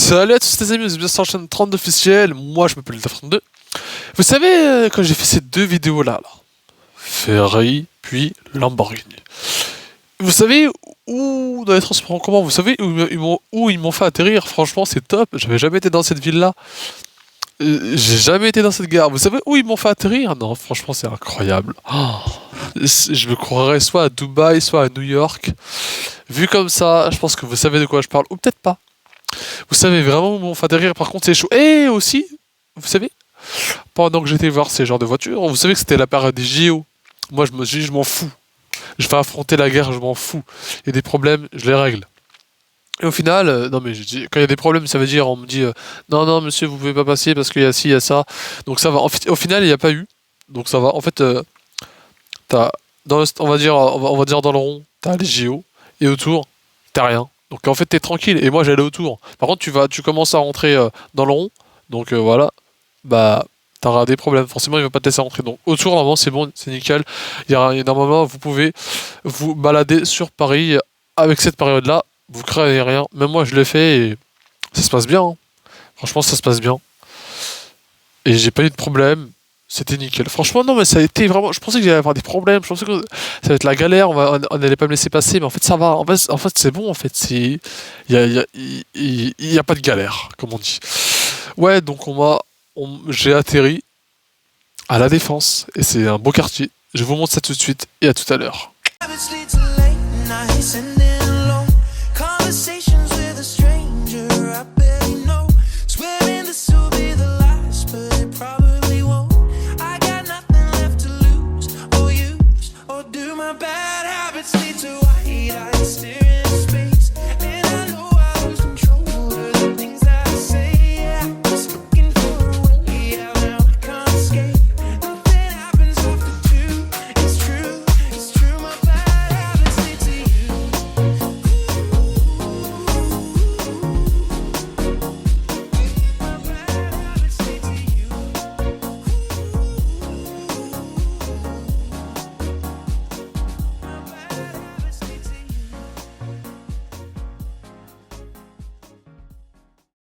Salut à tous les amis, vous êtes bien sur la chaîne 32 officielle, moi je m'appelle Daf32. Vous savez, quand j'ai fait ces deux vidéos là, Ferrari puis Lamborghini, vous savez où dans les transports en commun, vous savez où ils m'ont fait atterrir, franchement c'est top, j'avais jamais été dans cette ville là, j'ai jamais été dans cette gare, vous savez où ils m'ont fait atterrir? Non, franchement c'est incroyable. Oh, je me croirais soit à Dubaï, soit à New York. Vu comme ça, je pense que vous savez de quoi je parle, ou peut-être pas. Vous savez vraiment où m'ont fait atterrir, par contre c'est chaud. Et aussi, vous savez, pendant que j'étais voir ces genres de voitures, vous savez que c'était la période des JO. Moi je me suis dit, je m'en fous. Je vais affronter la guerre, je m'en fous. Il y a des problèmes, je les règle. Et au final, non mais je dis, quand il y a des problèmes, ça veut dire, on me dit, non, non, monsieur, vous pouvez pas passer parce qu'il y a ci, il y a ça. Donc ça va. Au final, il n'y a pas eu. Donc ça va. En fait, t'as, on va dire dans le rond, t'as les JO. Et autour, t'as rien. Donc en fait, t'es tranquille. Et moi, j'allais autour. Par contre, tu commences à rentrer dans le rond. Donc voilà, bah, t'auras des problèmes. Forcément, il va pas te laisser rentrer. Donc autour, normalement, c'est bon, c'est nickel. Normalement, vous pouvez vous balader sur Paris avec cette période-là. Vous créez rien. Même moi, je l'ai fait et ça se passe bien, hein. Franchement, ça se passe bien. Et j'ai pas eu de problème. C'était nickel. Franchement, non, mais ça a été vraiment. Je pensais que j'allais avoir des problèmes. Je pensais que ça va être la galère. On allait pas me laisser passer. Mais en fait, ça va. En fait c'est bon. En fait, c'est. Il y a pas de galère, comme on dit. Ouais, donc j'ai atterri à La Défense. Et c'est un beau quartier. Je vous montre ça tout de suite. Et à tout à l'heure.